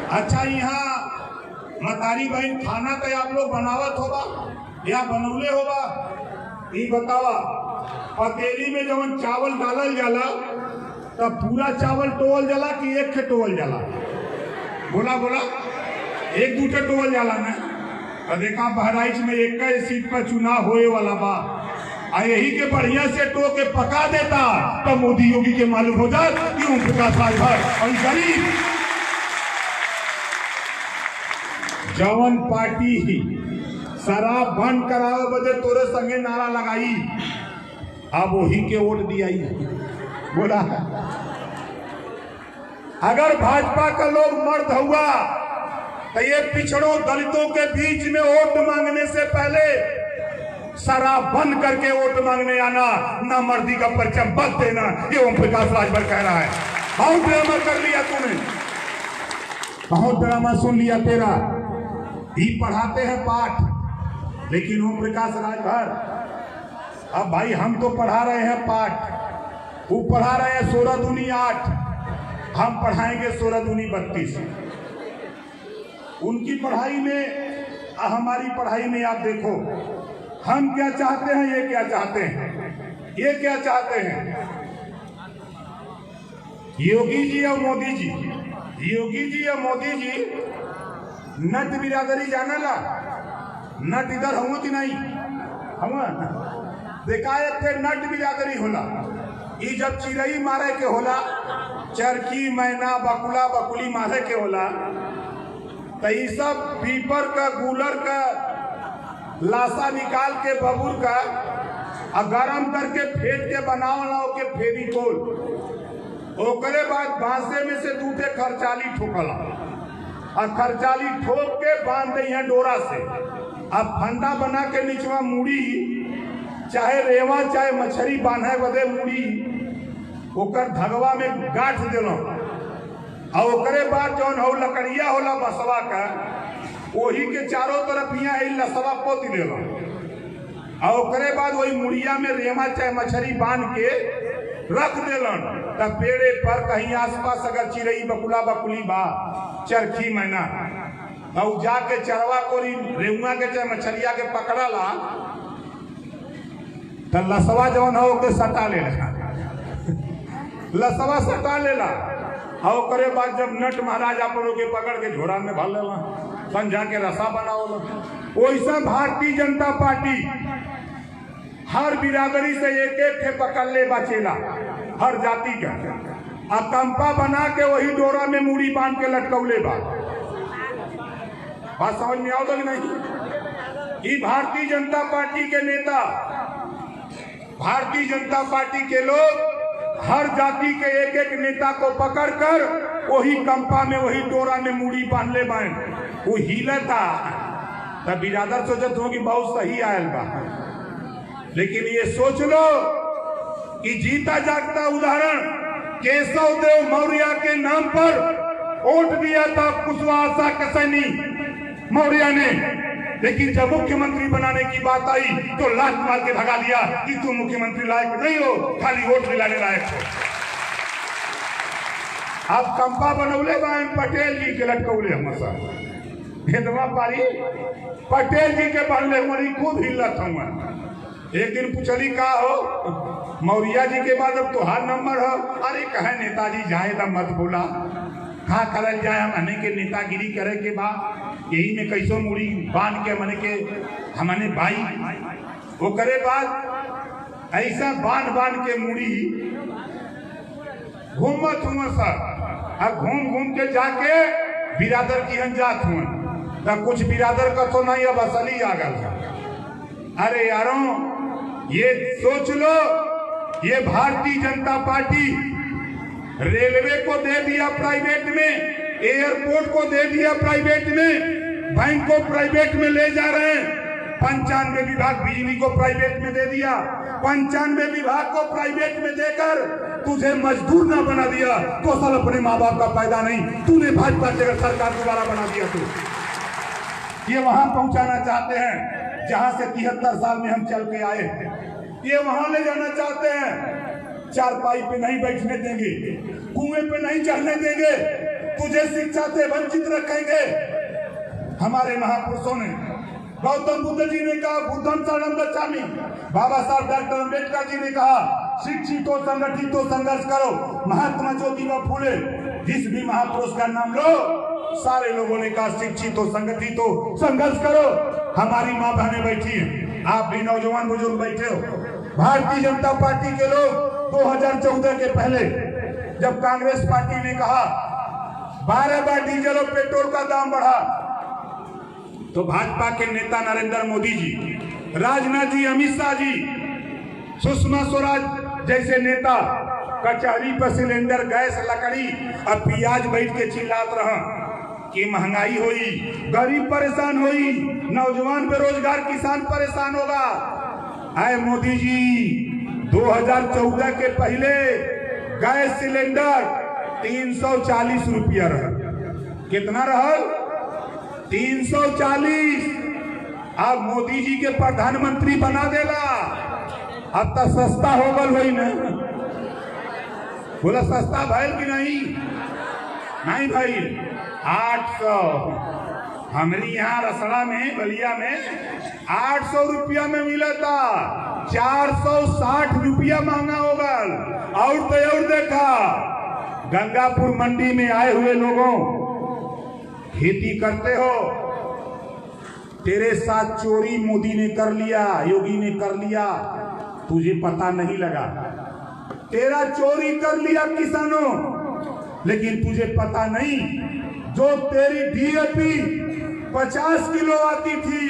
अच्छा, यहाँ मतारी बहन खाना तो आप लोग बनावत होगा या बनौले होगा? ये बतावा, पतेली में जब चावल डालल जाला तब पूरा चावल टोवल जाला कि एक के टोवल जाला? बोला बोला, एक दूठे टोवल जाला ना। तो देखा बहराइच में एक सीट पर चुनाव होए वाला बा, यही के बढ़िया से टो के पका देता तो मोदी योगी के मालूम हो जाए कि ओम प्रकाश राजभर और गरीब जवन पार्टी शराब बंद करावे बदे तोरे संगे नारा लगाई, अब वही के वोट दिया। बोला, अगर भाजपा का लोग मर्द हुआ तो ये पिछड़ों दलितों के बीच में वोट मांगने से पहले शराब बंद करके वोट मांगने आना, ना मर्दी का परचम बस देना। ये ओम प्रकाश राजभर कह रहा है। बहुत ड्रामा कर लिया तूने, बहुत ड्रामा सुन लिया तेरा। ही पढ़ाते हैं पाठ, लेकिन ओम प्रकाश राजभर, अब भाई हम तो पढ़ा रहे हैं पाठ, वो पढ़ा रहे हैं 16 दूनी 8, हम पढ़ाएंगे 16 दूनी 32। उनकी पढ़ाई में हमारी पढ़ाई में आप देखो, हम क्या चाहते हैं, ये क्या चाहते हैं, ये क्या चाहते हैं। योगी जी और मोदी जी, योगी जी और मोदी जी नट बिरादरी जाना ला, नट इधर हुआ कि नहीं हुआ? देखा थे नट बिरादरी होला, ये जब चिड़ई मारे के होला, चरखी मैना बकुला बकुली मारे के होला, तो ये सब पीपर का गूलर का लाशा निकाल के बबूर का गरम करके फेंट के बनावला के फेविकोल, ओकरे बाद बांसे में से दूठे खरचाली ठोकला और खरचाली ठोक के बांध दे डोरा से। अब फंदा बना के नीचवा मुड़ी, चाहे रेवा चाहे मछली बांधे बदे मुड़ी ओकर धगवा में गांठ दिलो, और ओकरे बाद जौन हो लकड़िया होला बसवा का, वही के चारों तरफ यहाँ लसवा पोत दिलो, और ओकरे बाद वही मुड़िया में रेवा चाहे मछली बांध के रख दिलन। तब पेड़े पर कहीं आसपास अगर चिड़ई बकुला बकुली बा, चरखी मैना, और जाके चरवा को रेउआ के चाहे मछलिया के पकड़ा ला, तो लसवा जौन हो के सटा ले लसवा सटा लेला, और ओकरे बाद जब नट महाराज अपन के पकड़ के झोरा में भर लेला, संझा के रसा बनाओ। वैसा भारतीय जनता पार्टी हर बिरादरी से एक एक थे पकड़ ले बचेला, हर जाति का, और कंपा बना के वही डोरा में मूड़ी बांध के लटकौले बा। बात समझ में आओ तो नहीं? ये भारतीय जनता पार्टी के नेता, भारतीय जनता पार्टी के लोग हर जाति के एक एक नेता को पकड़कर वही कंपा में वही डोरा में मूड़ी बांध ले बाइन, वो हिलता। तब बिरादर सोचत हो कि बहुत सही आयल बा, लेकिन ये सोच लो कि जीता जागता उदाहरण केशव देव मौर्य के नाम पर वोट दिया था कुशवाहा कसैनी मौर्य ने, लेकिन जब मुख्यमंत्री बनाने की बात आई तो लात मार के भगा दिया कि तुम मुख्यमंत्री लायक नहीं हो, खाली वोट दिलाने लायक हो। अब कंपा बनौले बाइन पटेल जी के लटकौले हमेशा भेदवा पारी, पटेल जी के बनले हमारी खूब हिलत हुआ। एक दिन पूछली का हो मौर्य जी के बाद अब तुहार नंबर हो? अरे कहे नेताजी जाए ना मत बोला, हाँ करल जाए, हम हने के नेतागिरी करे के बाद यही में कैसो मुड़ी बांध के मने के हमने भाई वो करे बाद ऐसा बांध बांध के मुड़ी घूमत हुआ सर, अब घूम घूम के जाके बिरादर की अंजात हुआ, तब कुछ बिरादर का तो नहीं, अब असली आ गया। अरे यारों, ये सोच लो, ये भारतीय जनता पार्टी रेलवे को दे दिया प्राइवेट में, एयरपोर्ट को दे दिया प्राइवेट में, बैंक को प्राइवेट में ले जा रहे हैं, 95 विभाग बिजली को प्राइवेट में दे दिया, 95 विभाग को प्राइवेट में देकर तुझे मजदूर ना बना दिया तो असल अपने माँ बाप का फायदा नहीं, तूने भाजपा की सरकार दोबारा बना दिया। तू ये वहां पहुंचाना चाहते हैं जहां से 73 साल में हम चल के आए, ये वहां ले जाना चाहते हैं। चारपाई पे नहीं बैठने देंगे, कुएं पे नहीं चढ़ने देंगे, तुझे शिक्षा से वंचित रखेंगे। हमारे महापुरुषों ने, गौतम बुद्ध जी ने कहा बुद्धम शरणम गच्छामि, बाबा साहब डॉक्टर अम्बेडकर जी ने कहा शिक्षित हो संगठित हो संघर्ष करो, महात्मा ज्योतिबा फूले, जिस भी महापुरुष का नाम लो सारे लोगों ने कहा शिक्षित हो संगठित हो संघर्ष करो। हमारी माँ बहनें बैठी हैं, आप भी नौजवान बुजुर्ग बैठे हो। भारतीय जनता पार्टी के लोग 2014 के पहले जब कांग्रेस पार्टी ने कहा 12 बार डीजल और पेट्रोल का दाम बढ़ा, तो भाजपा के नेता नरेंद्र मोदी जी, राजनाथ जी, अमित शाह जी, सुषमा स्वराज जैसे नेता कचहरी पर सिलेंडर, गैस, लकड़ी और प्याज बैठ के चिल्लात रहा कि महंगाई हुई, गरीब परेशान हुई, नौजवान बेरोजगार, किसान परेशान होगा। आए मोदी जी 2014 के पहले गैस सिलेंडर 340 रुपया रहा। कितना रहा? 340। अब मोदी जी के प्रधानमंत्री बना देला, अब तो सस्ता हो गल हुई ना। बोला सस्ता भैल कि नहीं? नहीं भाई, 800। हमारी यहाँ रसड़ा में, बलिया में 800 रुपया में मिला था, 460 रुपया महंगा होगा। और तो और देखा, गंगापुर मंडी में आए हुए लोगों, खेती करते हो, तेरे साथ चोरी मोदी ने कर लिया, योगी ने कर लिया, तुझे पता नहीं लगा। तेरा चोरी कर लिया किसानों, लेकिन तुझे पता नहीं, जो तेरी डीएपी 50 किलो आती थी,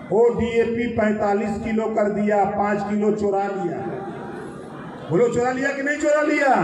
वो डीएपी 45 किलो कर दिया, 5 किलो चुरा लिया। बोलो चुरा लिया कि नहीं चुरा लिया?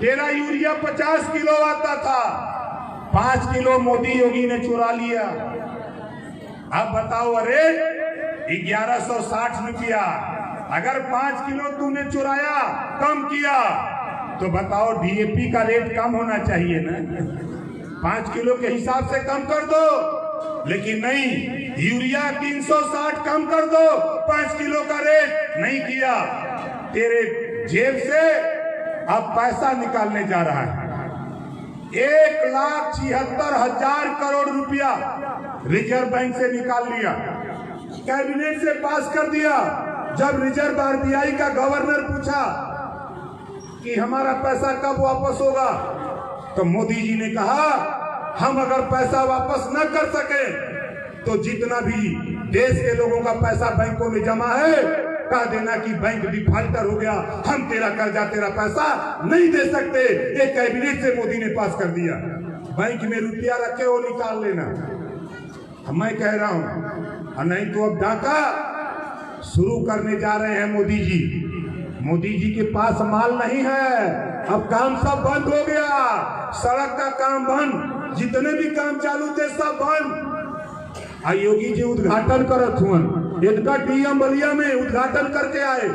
तेरा यूरिया 50 किलो आता था, 5 किलो मोदी योगी ने चुरा लिया। अब बताओ, अरे 1160 रुपया, अगर 5 किलो तूने चुराया, कम किया, तो बताओ डीएपी का रेट कम होना चाहिए ना, 5 किलो के हिसाब से कम कर दो। लेकिन नहीं, यूरिया 360 कम कर दो, 5 किलो का रेट नहीं किया। तेरे जेब से अब पैसा निकालने जा रहा है, 1,76,000 करोड़ रुपया रिजर्व बैंक से निकाल लिया, कैबिनेट से पास कर दिया। जब रिजर्व आरबीआई का गवर्नर पूछा कि हमारा पैसा कब वापस होगा, तो मोदी जी ने कहा हम अगर पैसा वापस न कर सके तो जितना भी देश के लोगों का पैसा बैंकों में जमा है, कह देना कि बैंक डिफॉल्टर हो गया, हम तेरा कर्जा, तेरा पैसा नहीं दे सकते। ये कैबिनेट से मोदी ने पास कर दिया। बैंक में रुपया रखे हो, निकाल लेना। मैं कह रहा हूं, नहीं तो अब डाका शुरू करने जा रहे हैं मोदी जी। मोदी जी के पास माल नहीं है, अब काम सब बंद हो गया, सड़क का काम बंद, जितने भी काम चालू थे सब बंद। योगी जी उद्घाटन करत हुए, इनका डीएम बलिया में उद्घाटन करके आए।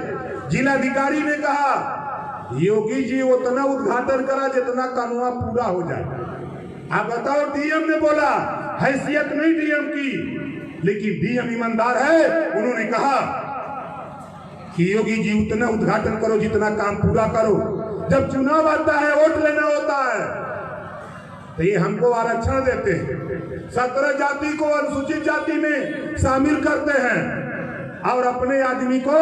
जिलाधिकारी ने कहा योगी जी उतना उद्घाटन करा जितना कानून पूरा हो जाए। आप बताओ, डीएम ने बोला हैसियत नहीं डीएम की, लेकिन डीएम ईमानदार है, उन्होंने कहा कि योगी जी उतना उद्घाटन करो जितना काम पूरा करो। जब चुनाव आता है, वोट लेना होता है, तो ये हमको आरक्षण देते हैं, 17 जाति को अनुसूचित जाति में शामिल करते हैं और अपने आदमी को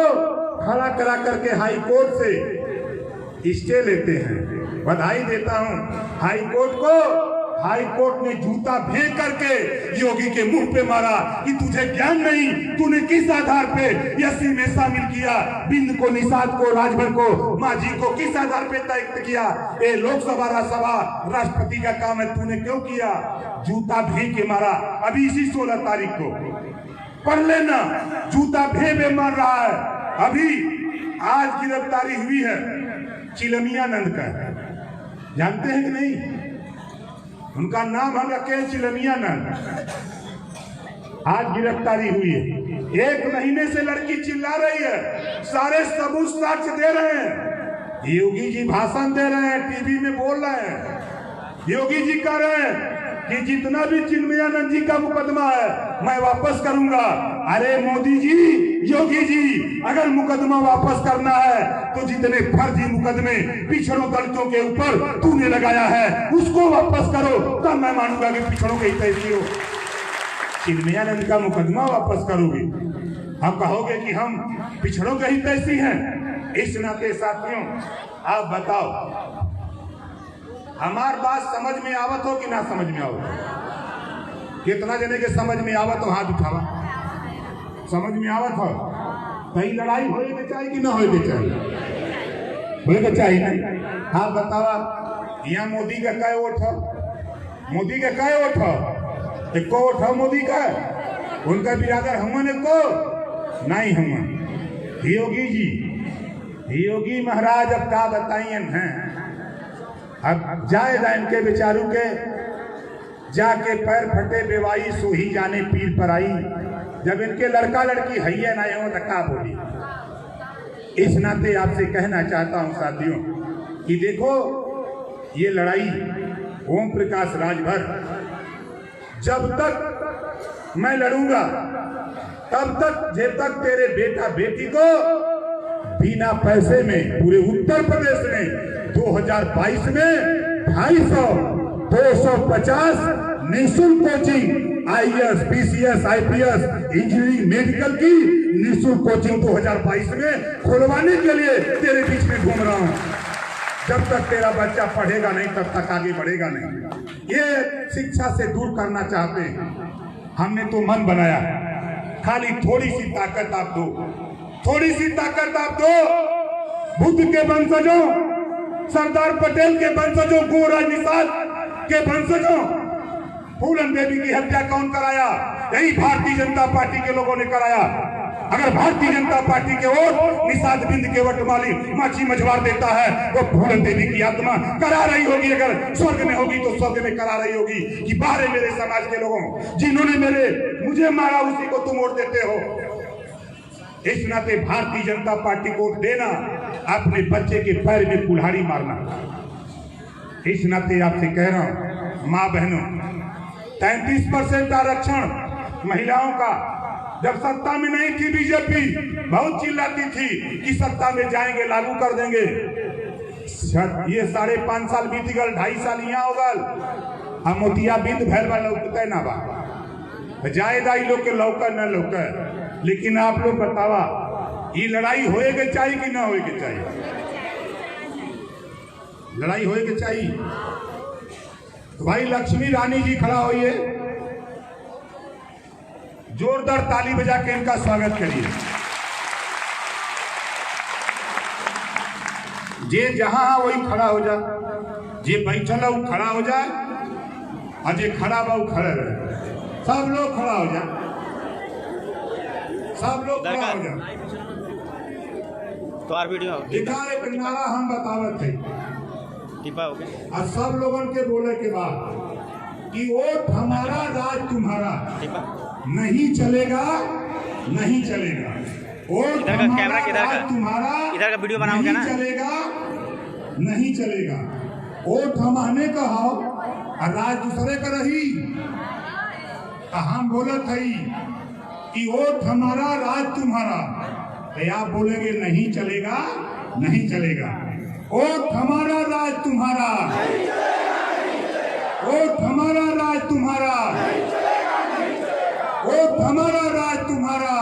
खड़ा करा करके हाई कोर्ट से स्टे लेते हैं। बधाई देता हूं हाई कोर्ट को। हाई कोर्ट ने जूता फेंक करके योगी के मुंह पे मारा कि तुझे ज्ञान नहीं, तूने किस आधार पे एससी में शामिल किया, बिंद को, निषाद को, राजभर को, माझी को किस आधार पे तय किया? ये लोकसभा राज्यसभा राष्ट्रपति का काम है, तूने क्यों किया? जूता फेंक के मारा। अभी इसी 16 तारीख को पढ़ लेना, जूता फेंक मार रहा है। अभी आज गिरफ्तारी हुई है चिलमियानंद का, जानते हैं कि नहीं? उनका नाम हम रखे हैं चिलमियानंद। आज गिरफ्तारी हुई है। 1 महीने से लड़की चिल्ला रही है, सारे सबूत साक्ष्य दे रहे हैं, योगी जी भाषण दे रहे हैं, टीवी में बोल रहे हैं, योगी जी कह रहे हैं कि जितना भी चिन्मयानंद जी का मुकदमा है मैं वापस करूंगा। अरे मोदी जी, योगी जी, अगर मुकदमा वापस करना है तो जितने फर्जी मुकदमे पिछड़ों दलितों के ऊपर तूने लगाया है उसको वापस करो, तब मैं मानूंगा कि पिछड़ों के हित ऐसी हो। चिन्मयानंद का मुकदमा वापस करोगे, आप कहोगे कि हम पिछड़ों के हित ऐसी हैं। इस नाते साथियों आप बताओ, हमार बात समझ में आवत हो कि ना समझ में आवत? कितना जने के समझ में आवत हो हाथ उठावा। समझ में आवत हो? कहीं लड़ाई होए के चाहिए कि ना होए के चाहिए? होए के चाहिए ना? हाँ बतावा, यहाँ मोदी का क्या वोट है? मोदी का क्या वोट है? एक वोट है मोदी का? उनका बिरादर हमने को नहीं हम योगी जी, योगी महाराज अब क्या बताइए हैं। अब जाए इनके बेचारू के जाके पैर फटे बेवाई सो ही जाने पीर पर आई। जब इनके लड़का लड़की हैया ना हो तो क्या बोली। इस नाते आपसे कहना चाहता हूं साथियों कि देखो ये लड़ाई ओम प्रकाश राजभर जब तक मैं लड़ूंगा तब तक जब तक तेरे बेटा बेटी को बिना पैसे में पूरे उत्तर प्रदेश में 2022 में 250 निःशुल्क coaching IAS, PCS, IPS, engineering, medical की निःशुल्क कोचिंग 2022 में खुलवाने के लिए तेरे बीच में घूम रहा हूं। जब तक तेरा बच्चा पढ़ेगा नहीं तब तक आगे बढ़ेगा नहीं। ये शिक्षा से दूर करना चाहते हैं। हमने तो मन बनाया, खाली थोड़ी सी ताकत आप दो, थोड़ी सी ताकत आप दो। बुद्ध के वंशजों, सरदार पटेल के वंशजों, गोराज निषाद के वंशजों, फूलन देवी की हत्या कौन कराया? यही भारतीय जनता पार्टी के लोगों ने कराया। अगर भारतीय जनता पार्टी के वोट निषाद बिंद के वटमाली माची मझवार देता है वो फूलन देवी की आत्मा करा रही होगी। अगर स्वर्ग में होगी तो स्वर्ग में करा रही होगी कि बाहर मेरे समाज के लोगों जिन्होंने मुझे मारा उसी को तुम वोट देते हो। इस नाते भारतीय जनता पार्टी को वोट देना अपने बच्चे के पैर में कुल्हाड़ी मारना। इस नाते आपसे कह रहा हूं माँ बहनों, 33% आरक्षण महिलाओं का जब सत्ता में नहीं थी बीजेपी बहुत चिल्लाती थी कि सत्ता में जाएंगे लागू कर देंगे। ये 5.5 साल बीत गल, 2.5 साल यहाँ हो गल, हम मोतिया बिंद भैल वाला लौकते ना बा जायदाई लोग के लौका न लौका। लेकिन आप लोग बतावा ये लड़ाई होए के चाहिए कि ना होए के चाहिए? लड़ाई होए के चाहिए तो भाई लक्ष्मी रानी जी खड़ा होइए, जोरदार ताली बजा के इनका स्वागत करिए। जे जहां वही खड़ा हो जाए, जे बैठल है वो खड़ा हो जाए और जे खड़ा बा वो खड़े रहे। सब लोग खड़ा हो जाए, सब लोग खड़ा हो जाए। तो और वीडियो लिखा एक नारा हम बतावत थे और सब लोगों के बोले के बाद कि वोट हमारा राज तुम्हारा नहीं चलेगा, नहीं चलेगा। वोट हमारा राज तुम्हारा इधर का वीडियो बनाओगे ना, चलेगा नहीं चलेगा। वोट हम आने का हो और राज दूसरे का रही। हम बोले थे कि वोट हमारा राज तुम्हारा, तो आप बोलेंगे नहीं चलेगा, नहीं चलेगा। वोट हमारा राज तुम्हारा, वोट हमारा राज तुम्हारा, वोट हमारा राज तुम्हारा।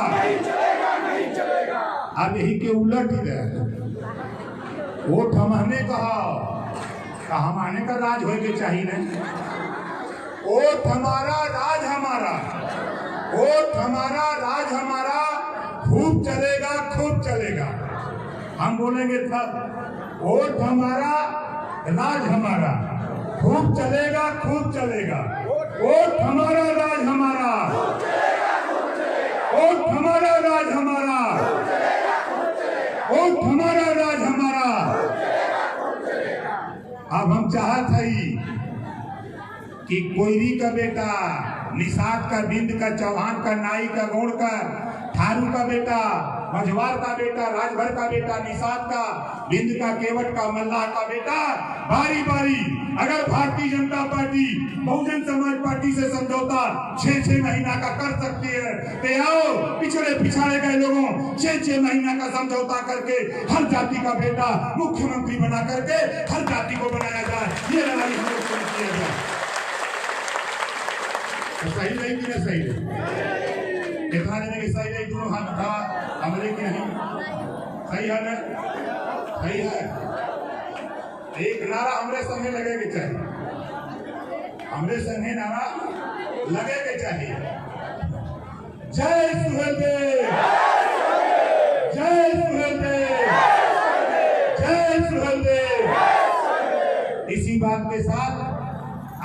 अब यही के उलट ही है, वोट हमने कहा हम आने का राज हो के चाहिए नहीं। वोट हमारा राज हमारा, वोट हमारा राज हमारा, खूब चलेगा, खूब चलेगा। हम बोलेंगे सब वोट हमारा राज हमारा, खूब चलेगा, खूब चलेगा। वोट हमारा राज हमारा, वोट हमारा राज हमारा, वोट हमारा राज हमारा। अब हम चाहत है कि कोयरी का बेटा, निषाद का, बिंद का, चौहान का, नाई का, गौड़ का, थारू का बेटा, मझवार का बेटा, राजभर का बेटा, निषाद का, बिंद का, केवट का, मल्लाह का बेटा बारी बारी अगर भारतीय जनता पार्टी बहुजन समाज पार्टी से समझौता 6-6 महीना का कर सकती है तो आओ पिछड़े गए लोगों 6-6 महीना का समझौता करके हर जाति का बेटा मुख्यमंत्री बना करके हर जाति को बनाया जाए। ये लड़ाई हम लोग शुरू किया जाए। तो सही नहीं कि नहीं सही नहीं? इतना देने की सही नहीं, दोनों हाथ उठा हमरे की नहीं सही है ना? सही है। एक नारा हमरे संगे लगे के चाहिए, हमरे संगे नारा लगे के चाहिए। जय सुहेलदेव, जय सुहेलदेव, जय सुहेलदेव। इसी बात के साथ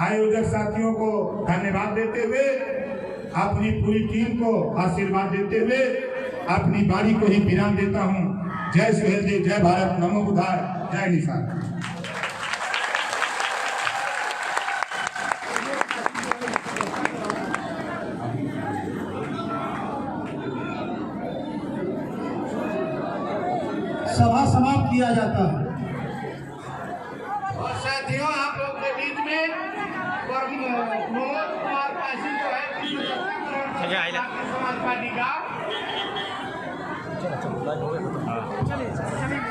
आयोजक साथियों को धन्यवाद देते हुए अपनी पूरी टीम को आशीर्वाद देते हुए अपनी बारी को ही विराम देता हूं। जय सुहेलदेव, जय भारत, नमो बुद्धाय, जय निशान। सभा समाप्त किया जाता है। और साथियों आप लोग के बीच में मनोज कुमार काशी जो है समाज पार्टी का